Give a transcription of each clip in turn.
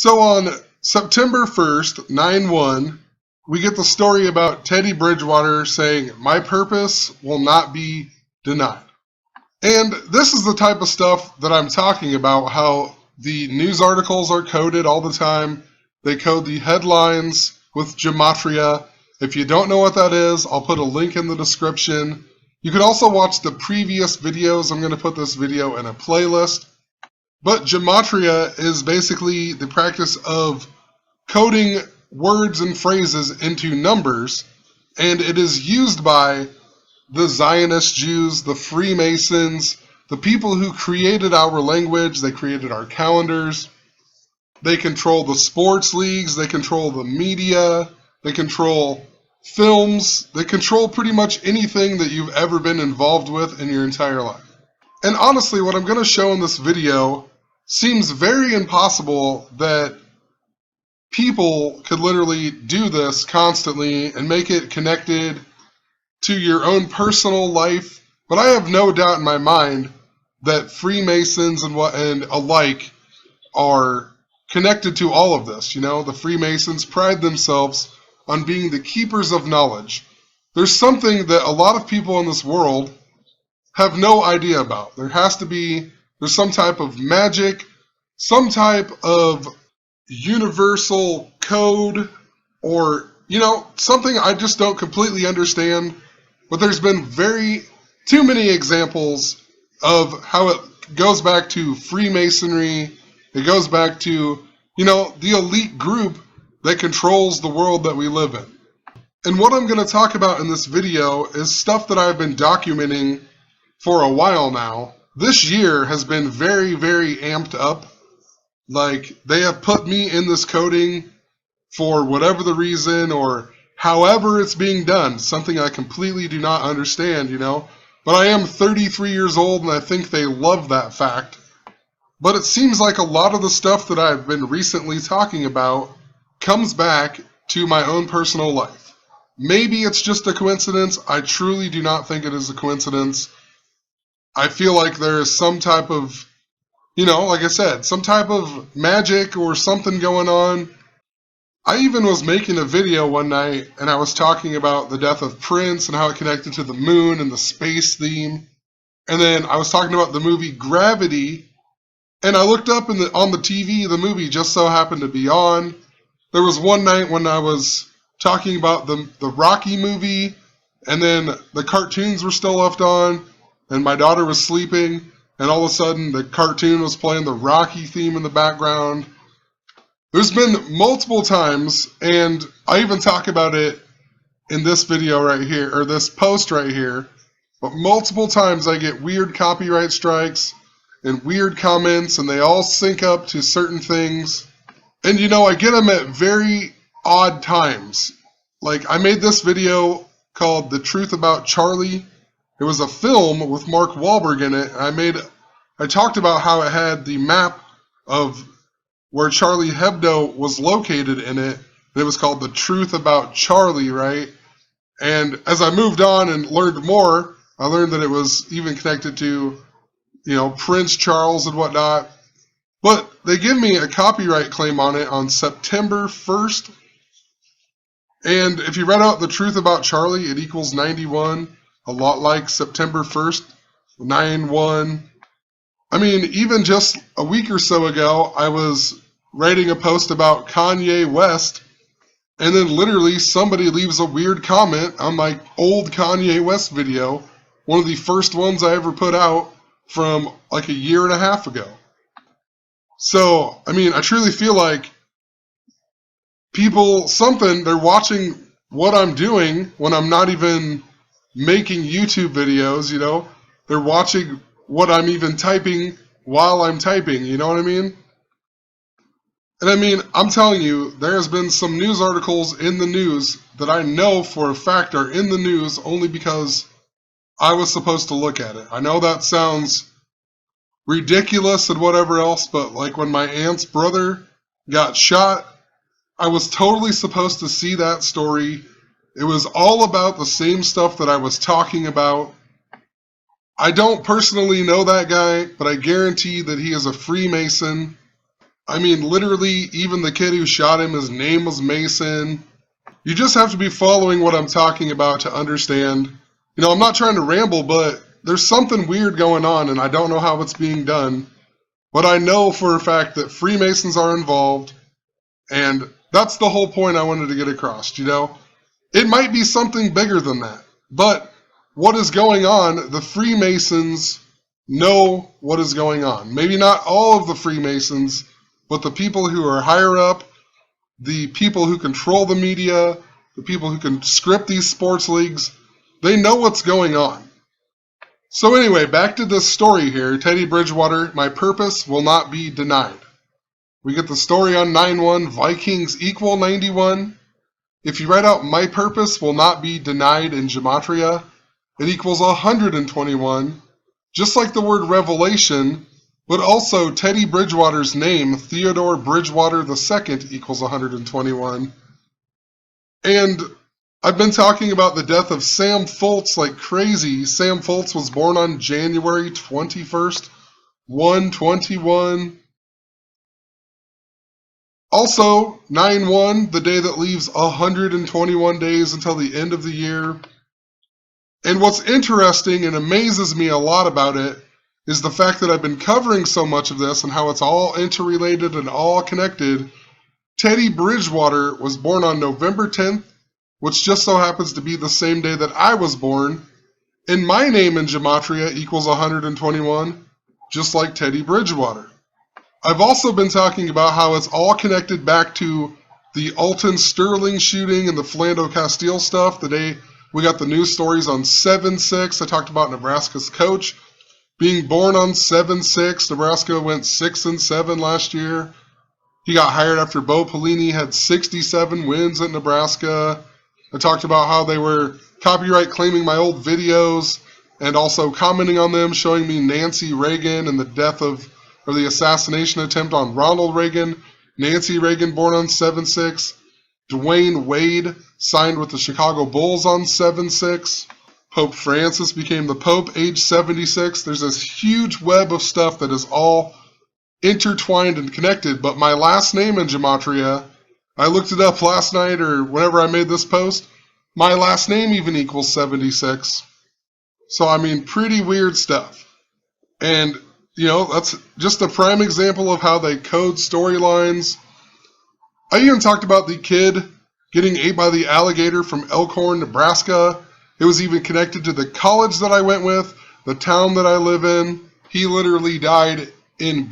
So on September 1st, 9/1, we get the story about Teddy Bridgewater saying, "My purpose will not be denied." And this is the type of stuff that I'm talking about, how the news articles are coded all the time. They code the headlines with gematria. If you don't know what that is, I'll put a link in the description. You can also watch the previous videos. I'm going to put this video in a playlist. But gematria is basically the practice of coding words and phrases into numbers, and it is used by the Zionist Jews, the Freemasons, the people who created our language. They created our calendars. They control the sports leagues. They control the media. They control films. They control pretty much anything that you've ever been involved with in your entire life. And honestly, what I'm going to show in this video seems very impossible that people could literally do this constantly and make it connected to your own personal life. But I have no doubt in my mind that Freemasons and alike are connected to all of this. You know, the Freemasons pride themselves on being the keepers of knowledge. There's something that a lot of people in this world have no idea about. There's some type of magic, some type of universal code, or, something I just don't completely understand. But there's been too many examples of how it goes back to Freemasonry. It goes back to, the elite group that controls the world that we live in. And what I'm going to talk about in this video is stuff that I've been documenting for a while now. This year has been very, very amped up. Like, they have put me in this coding for whatever the reason or however it's being done. Something I completely do not understand, But I am 33 years old, and I think they love that fact. But it seems like a lot of the stuff that I've been recently talking about comes back to my own personal life. Maybe it's just a coincidence. I truly do not think it is a coincidence. I feel like there is some type of, like I said, some type of magic or something going on. I even was making a video one night, and I was talking about the death of Prince and how it connected to the moon and the space theme. And then I was talking about the movie Gravity, and I looked up on the TV, the movie just so happened to be on. There was one night when I was talking about the Rocky movie, and then the cartoons were still left on, and my daughter was sleeping, and all of a sudden the cartoon was playing the Rocky theme in the background. There's been multiple times, and I even talk about it in this video right here, or this post right here, but multiple times I get weird copyright strikes and weird comments, and they all sync up to certain things. And I get them at very odd times. Like, I made this video called The Truth About Charlie. It was a film with Mark Wahlberg in it. I talked about how it had the map of where Charlie Hebdo was located in it. And it was called The Truth About Charlie, right? And as I moved on and learned more, I learned that it was even connected to, Prince Charles and whatnot. But they give me a copyright claim on it on September 1st. And if you read out The Truth About Charlie, it equals 91. A lot like September 1st, 9/1. I mean, even just a week or so ago, I was writing a post about Kanye West, and then literally somebody leaves a weird comment on my old Kanye West video, one of the first ones I ever put out from like a year and a half ago. So, I mean, I truly feel like they're watching what I'm doing when I'm not even making YouTube videos, They're watching what I'm even typing while I'm typing, you know what I mean? And I mean, I'm telling you, there has been some news articles in the news that I know for a fact are in the news only because I was supposed to look at it. I know that sounds ridiculous and whatever else, but like when my aunt's brother got shot, I was totally supposed to see that story. It was all about the same stuff that I was talking about. I don't personally know that guy, but I guarantee that he is a Freemason. I mean, literally, even the kid who shot him, his name was Mason. You just have to be following what I'm talking about to understand. You know, I'm not trying to ramble, but there's something weird going on, and I don't know how it's being done. But I know for a fact that Freemasons are involved, and that's the whole point I wanted to get across, you know? It might be something bigger than that, but what is going on, the Freemasons know what is going on. Maybe not all of the Freemasons, but the people who are higher up, the people who control the media, the people who can script these sports leagues, they know what's going on. So anyway, back to this story here. Teddy Bridgewater, my purpose will not be denied. We get the story on 9-1, Vikings equal 91. If you write out my purpose will not be denied in gematria, it equals 121, just like the word revelation, but also Teddy Bridgewater's name, Theodore Bridgewater II, equals 121. And I've been talking about the death of Sam Foltz like crazy. Sam Foltz was born on January 21st, 121. Also, 9-1, the day that leaves 121 days until the end of the year. And what's interesting and amazes me a lot about it is the fact that I've been covering so much of this and how it's all interrelated and all connected. Teddy Bridgewater was born on November 10th, which just so happens to be the same day that I was born. And my name in gematria equals 121, just like Teddy Bridgewater. I've also been talking about how it's all connected back to the Alton Sterling shooting and the Philando Castile stuff. The day we got the news stories on 7-6, I talked about Nebraska's coach being born on 7-6. Nebraska went 6-7 last year. He got hired after Bo Pelini had 67 wins at Nebraska. I talked about how they were copyright claiming my old videos and also commenting on them, showing me Nancy Reagan and the death of, or the assassination attempt on Ronald Reagan. Nancy Reagan born on 7-6. Dwayne Wade signed with the Chicago Bulls on 7-6. Pope Francis became the Pope, age 76. There's this huge web of stuff that is all intertwined and connected, but my last name in gematria, I looked it up last night or whenever I made this post, my last name even equals 76. So, I mean, pretty weird stuff. And, you know, that's just a prime example of how they code storylines. I even talked about the kid getting ate by the alligator from Elkhorn, Nebraska. It was even connected to the college that I went with, the town that I live in. He literally died in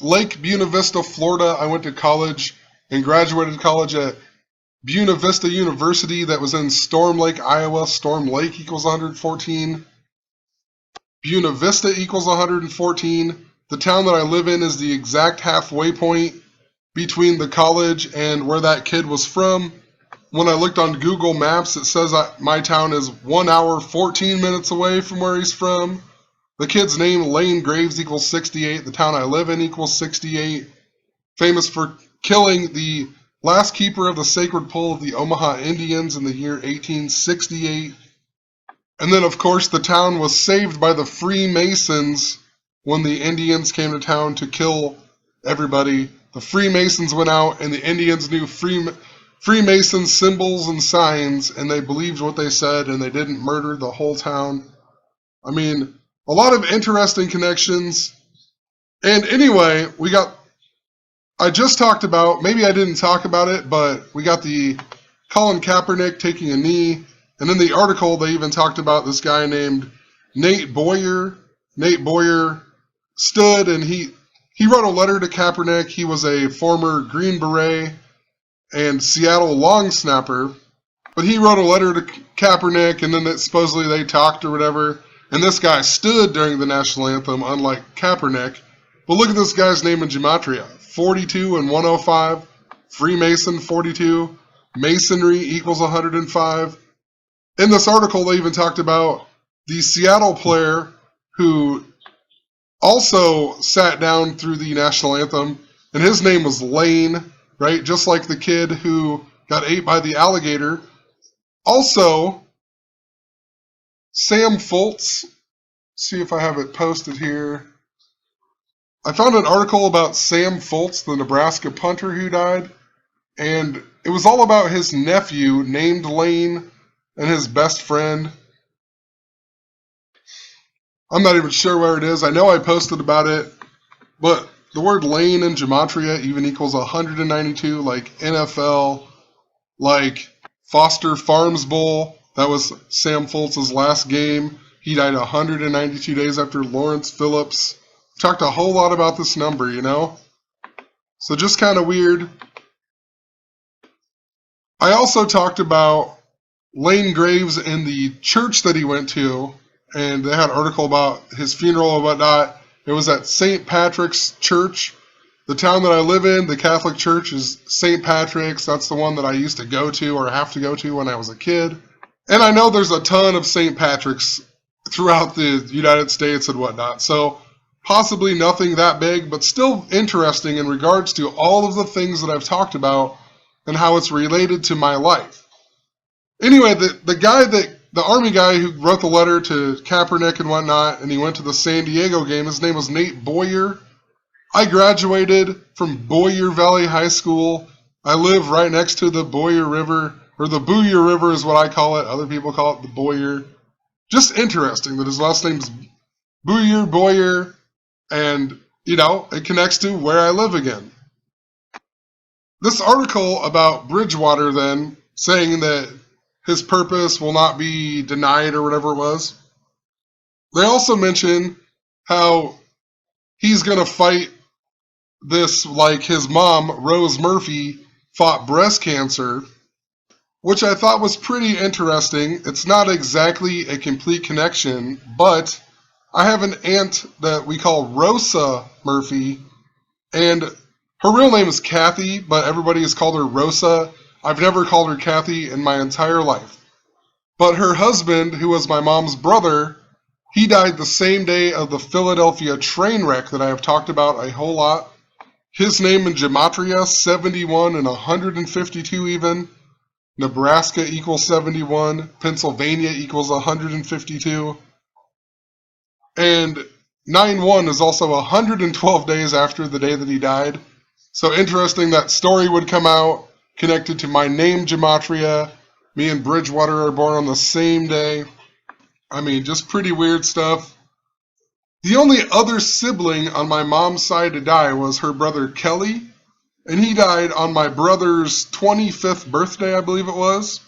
Lake Buena Vista, Florida. I went to college and graduated college at Buena Vista University that was in Storm Lake, Iowa. Storm Lake equals 114. Buena Vista equals 114. The town that I live in is the exact halfway point between the college and where that kid was from. When I looked on Google Maps, it says my town is 1 hour, 14 minutes away from where he's from. The kid's name, Lane Graves, equals 68. The town I live in equals 68. Famous for killing the last keeper of the sacred pole of the Omaha Indians in the year 1868. And then, of course, the town was saved by the Freemasons when the Indians came to town to kill everybody. The Freemasons went out, and the Indians knew Freemason symbols and signs, and they believed what they said, and they didn't murder the whole town. I mean, a lot of interesting connections. And anyway, I just talked about, maybe I didn't talk about it, but we got the Colin Kaepernick taking a knee. And in the article, they even talked about this guy named Nate Boyer. Nate Boyer stood and he wrote a letter to Kaepernick. He was a former Green Beret and Seattle long snapper. But he wrote a letter to Kaepernick, and then supposedly they talked or whatever. And this guy stood during the national anthem, unlike Kaepernick. But look at this guy's name in gematria. 42 and 105. Freemason 42. Masonry equals 105. In this article, they even talked about the Seattle player who also sat down through the national anthem, and his name was Lane, right? Just like the kid who got ate by the alligator. Also, Sam Foltz, see if I have it posted here. I found an article about Sam Foltz, the Nebraska punter who died, and it was all about his nephew named Lane and his best friend. I'm not even sure where it is. I know I posted about it, but the word lane in gematria even equals 192, like NFL, like Foster Farms Bowl. That was Sam Foltz' last game. He died 192 days after Lawrence Phillips. Talked a whole lot about this number, you know? So just kind of weird. I also talked about Lane Graves in the church that he went to, and they had an article about his funeral and whatnot. It was at St. Patrick's Church. The town that I live in, the Catholic Church, is St. Patrick's. That's the one that I used to go to or have to go to when I was a kid. And I know there's a ton of St. Patrick's throughout the United States and whatnot, so possibly nothing that big, but still interesting in regards to all of the things that I've talked about and how it's related to my life. Anyway, the Army guy who wrote the letter to Kaepernick and whatnot, and he went to the San Diego game, his name was Nate Boyer. I graduated from Boyer Valley High School. I live right next to the Boyer River, or the Boyer River is what I call it. Other people call it the Boyer. Just interesting that his last name's Boyer, and, you know, it connects to where I live again. This article about Bridgewater then, saying that his purpose will not be denied or whatever it was, they also mention how he's going to fight this like his mom, Rose Murphy, fought breast cancer, which I thought was pretty interesting. It's not exactly a complete connection, but I have an aunt that we call Rosa Murphy, and her real name is Kathy, but everybody has called her Rosa. I've never called her Kathy in my entire life. But her husband, who was my mom's brother, he died the same day of the Philadelphia train wreck that I have talked about a whole lot. His name in gematria, 71 and 152 even. Nebraska equals 71. Pennsylvania equals 152. And 9-1 is also 112 days after the day that he died. So interesting that story would come out connected to my name gematria. Me and Bridgewater are born on the same day. I mean, just pretty weird stuff. The only other sibling on my mom's side to die was her brother Kelly, and he died on my brother's 25th birthday, I believe it was.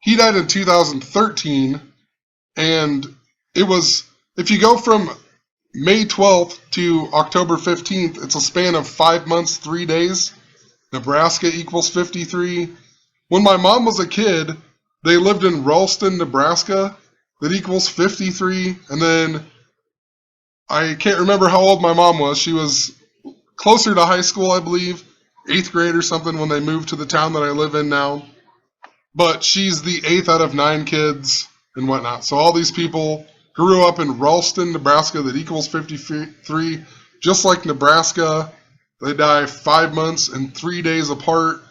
He died in 2013, and it was, if you go from May 12th to October 15th, it's a span of 5 months, 3 days. Nebraska equals 53. When my mom was a kid, they lived in Ralston, Nebraska. That equals 53, and then I can't remember how old my mom was. She was closer to high school, I believe, 8th grade or something when they moved to the town that I live in now. But she's the 8th out of 9 kids and whatnot. So all these people grew up in Ralston, Nebraska. That equals 53. Just like Nebraska, they die 5 months and 3 days apart.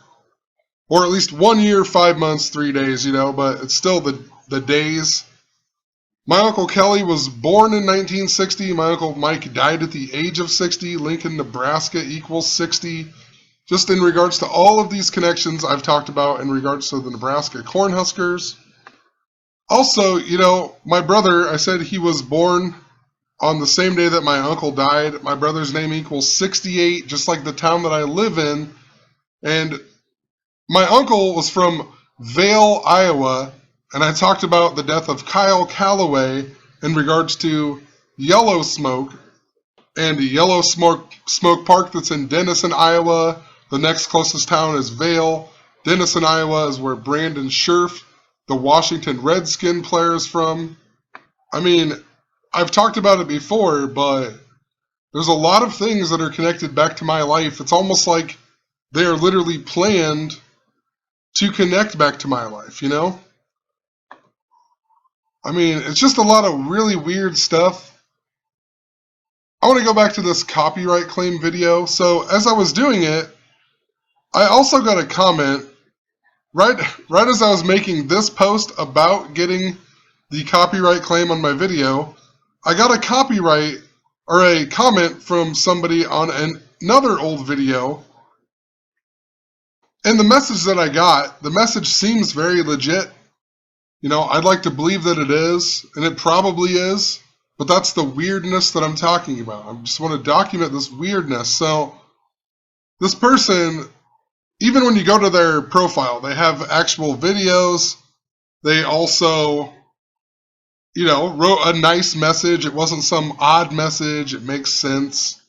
Or at least 1 year, 5 months, 3 days, you know, but it's still the days. My Uncle Kelly was born in 1960. My Uncle Mike died at the age of 60. Lincoln, Nebraska equals 60. Just in regards to all of these connections I've talked about in regards to the Nebraska Cornhuskers. Also, you know, my brother, I said he was born on the same day that my uncle died. My brother's name equals 68, just like the town that I live in. And my uncle was from Vale, Iowa, and I talked about the death of Kyle Calloway in regards to Yellow Smoke and Yellow Smoke Park that's in Denison, Iowa. The next closest town is Vale. Denison, Iowa is where Brandon Scherf, the Washington Redskin player, is from. I mean, I've talked about it before, but there's a lot of things that are connected back to my life. It's almost like they are literally planned to connect back to my life, you know? I mean, it's just a lot of really weird stuff. I want to go back to this copyright claim video. So as I was doing it, I also got a comment right as I was making this post about getting the copyright claim on my video. I got a copyright or a comment from somebody on another old video. And the message that I got, the message seems very legit. You know, I'd like to believe that it is, and it probably is, but that's the weirdness that I'm talking about. I just want to document this weirdness. So this person, even when you go to their profile, they have actual videos. They also, you know, wrote a nice message. It wasn't some odd message. It makes sense.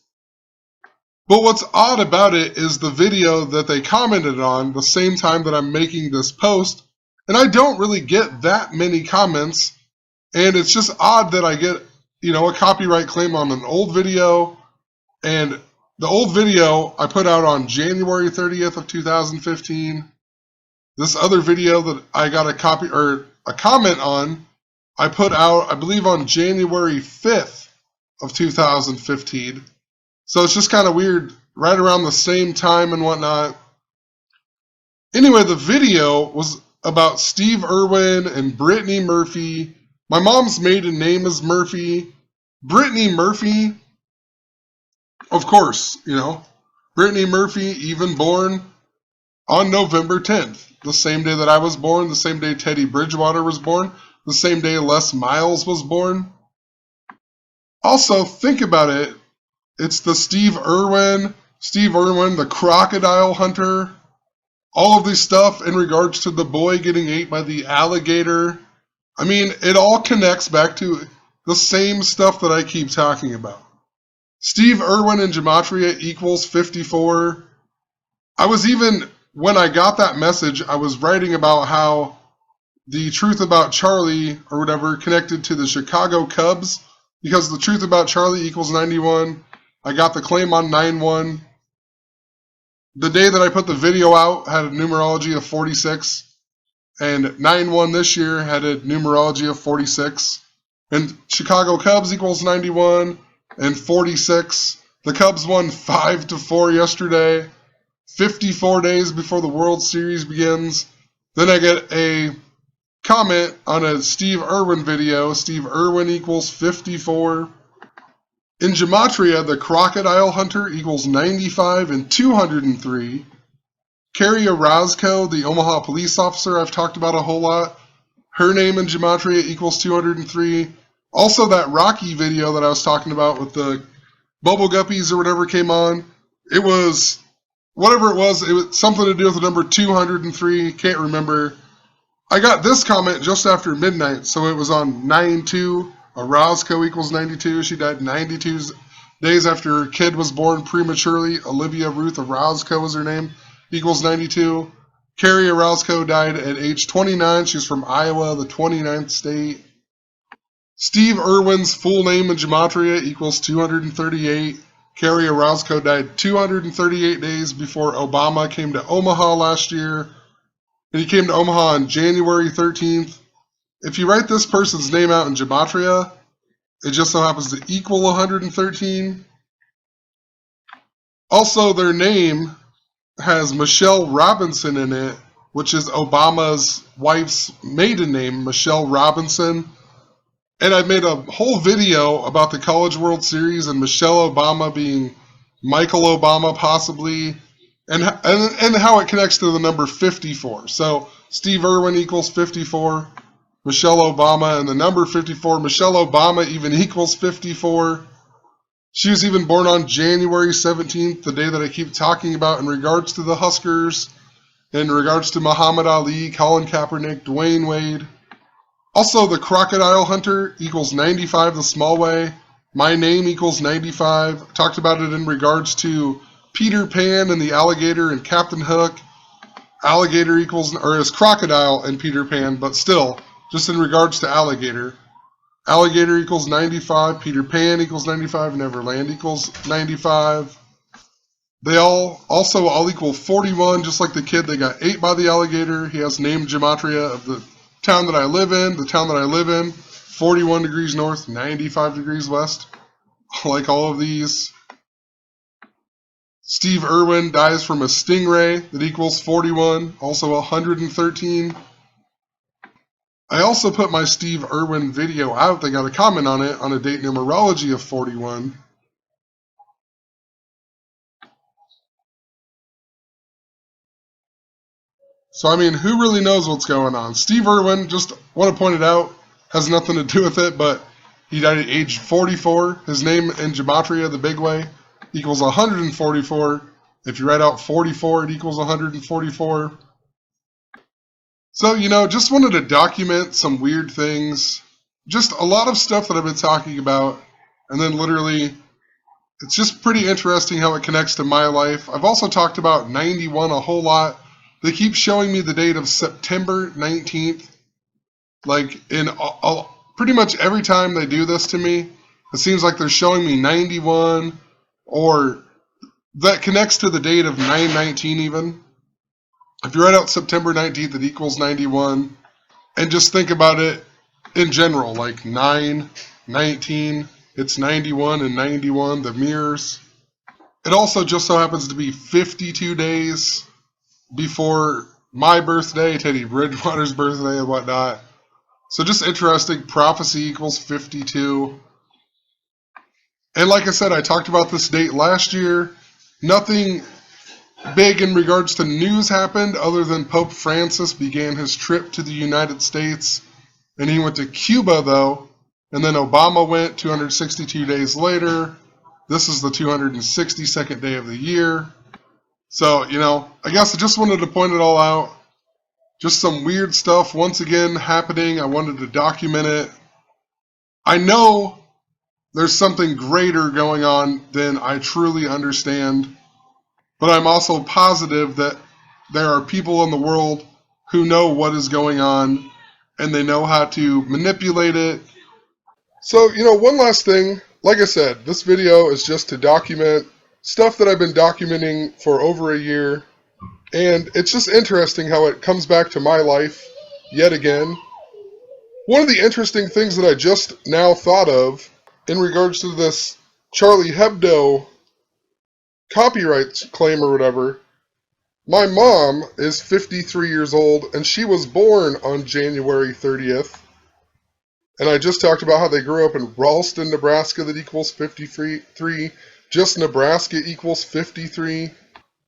But what's odd about it is the video that they commented on the same time that I'm making this post. And I don't really get that many comments. And it's just odd that I get, you know, a copyright claim on an old video. And the old video I put out on January 30th of 2015. This other video that I got a comment on, I put out, I believe, on January 5th of 2015. So it's just kind of weird, right around the same time and whatnot. Anyway, the video was about Steve Irwin and Brittany Murphy. My mom's maiden name is Murphy. Brittany Murphy, of course, you know. Brittany Murphy, even born on November 10th, the same day that I was born, the same day Teddy Bridgewater was born, the same day Les Miles was born. Also, think about it. It's the Steve Irwin, the crocodile hunter, all of this stuff in regards to the boy getting ate by the alligator. I mean, it all connects back to the same stuff that I keep talking about. Steve Irwin in gematria equals 54. When I got that message, I was writing about how the truth about Charlie, or whatever, connected to the Chicago Cubs, because the truth about Charlie equals 91. I got the claim on 9-1. The day that I put the video out had a numerology of 46, and 9-1 this year had a numerology of 46. And Chicago Cubs equals 91 and 46. The Cubs won 5-4 yesterday, 54 days before the World Series begins. Then I get a comment on a Steve Irwin video. Steve Irwin equals 54. In gematria, the crocodile hunter equals 95 and 203. Carrie Orozco, the Omaha police officer I've talked about a whole lot, her name in gematria equals 203. Also, that Rocky video that I was talking about with the bubble guppies or whatever came on, it was, whatever it was something to do with the number 203, can't remember. I got this comment just after midnight, so it was on 9-2. Orozco equals 92. She died 92 days after her kid was born prematurely. Olivia Ruth Orozco was her name. Equals 92. Carrie Orozco died at age 29. She's from Iowa, the 29th state. Steve Irwin's full name in gematria equals 238. Carrie Orozco died 238 days before Obama came to Omaha last year. And he came to Omaha on January 13th. If you write this person's name out in gematria, it just so happens to equal 113. Also, their name has Michelle Robinson in it, which is Obama's wife's maiden name, Michelle Robinson. And I made a whole video about the College World Series and Michelle Obama being Michael Obama possibly, and how it connects to the number 54. So Steve Irwin equals 54. Michelle Obama and the number 54. Michelle Obama even equals 54. She was even born on January 17th, the day that I keep talking about in regards to the Huskers, in regards to Muhammad Ali, Colin Kaepernick, Dwayne Wade. Also, the crocodile hunter equals 95 the small way. My name equals 95. Talked about it in regards to Peter Pan and the alligator and Captain Hook. Alligator equals, or is crocodile and Peter Pan, but still, just in regards to alligator. Alligator equals 95, Peter Pan equals 95, Neverland equals 95. They all equal 41, just like the kid that got ate by the alligator. He has name gematria of the town that I live in, 41 degrees north, 95 degrees west, like all of these. Steve Irwin dies from a stingray that equals 41, also 113. I also put my Steve Irwin video out. They got a comment on it on a date numerology of 41. So, I mean, who really knows what's going on? Steve Irwin, just want to point it out, has nothing to do with it, but he died at age 44. His name in Gematria, the big way, equals 144. If you write out 44, it equals 144. So, just wanted to document some weird things. Just a lot of stuff that I've been talking about. And then literally, it's just pretty interesting how it connects to my life. I've also talked about 91 a whole lot. They keep showing me the date of September 19th. Like, pretty much every time they do this to me, it seems like they're showing me 91, or that connects to the date of 9/19 even. If you write out September 19th, it equals 91. And just think about it in general, like 9/19, it's 91 and 91, the mirrors. It also just so happens to be 52 days before my birthday, Teddy Bridgewater's birthday, and whatnot. So just interesting, prophecy equals 52. And like I said, I talked about this date last year. Nothing big in regards to news happened other than Pope Francis began his trip to the United States. And he went to Cuba, though. And then Obama went 262 days later. This is the 262nd day of the year. So, I guess I just wanted to point it all out. Just some weird stuff, once again, happening. I wanted to document it. I know there's something greater going on than I truly understand. But I'm also positive that there are people in the world who know what is going on, and they know how to manipulate it. So, one last thing. Like I said, this video is just to document stuff that I've been documenting for over a year. And it's just interesting how it comes back to my life yet again. One of the interesting things that I just now thought of in regards to this Charlie Hebdo copyright claim or whatever, my mom is 53 years old and she was born on January 30th. And I just talked about how they grew up in Ralston, Nebraska, that equals 53. Just Nebraska equals 53.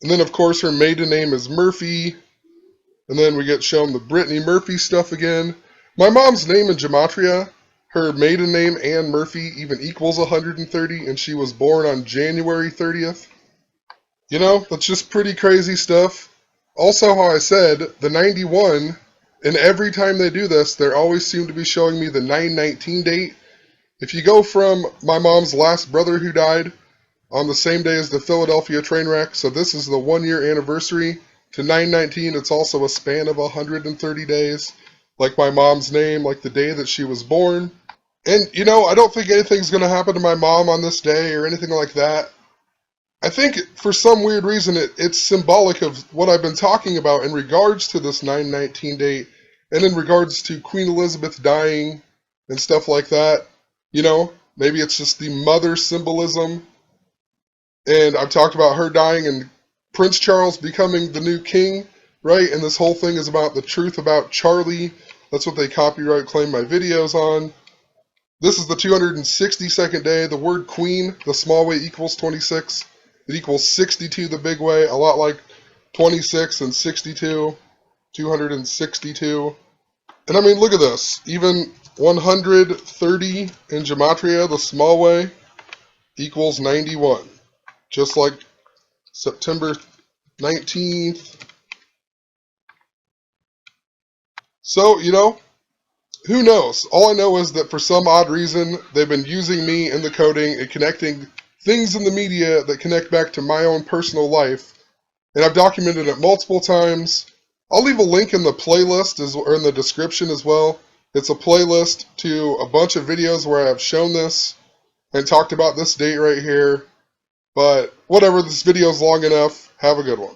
And then, of course, her maiden name is Murphy. And then we get shown the Brittany Murphy stuff again. My mom's name in Gematria, her maiden name, Ann Murphy, even equals 130, and she was born on January 30th. That's just pretty crazy stuff. Also, how I said, the 91, and every time they do this, they always seem to be showing me the 9/19 date. If you go from my mom's last brother who died on the same day as the Philadelphia train wreck, so this is the 1-year anniversary, to 9/19, it's also a span of 130 days, like my mom's name, like the day that she was born. And, I don't think anything's going to happen to my mom on this day or anything like that. I think for some weird reason it's symbolic of what I've been talking about in regards to this 9/19 date and in regards to Queen Elizabeth dying and stuff like that. Maybe it's just the mother symbolism. And I've talked about her dying and Prince Charles becoming the new king, right? And this whole thing is about the truth about Charlie. That's what they copyright claim my videos on. This is the 262nd day. The word queen, the small way equals 26. It equals 62 the big way, a lot like 26 and 62, 262. And I mean, look at this. Even 130 in Gematria, the small way, equals 91. Just like September 19th. So, who knows? All I know is that for some odd reason, they've been using me in the coding and connecting things in the media that connect back to my own personal life. And I've documented it multiple times. I'll leave a link in the playlist or in the description as well. It's a playlist to a bunch of videos where I've shown this and talked about this date right here. But whatever, this video is long enough. Have a good one.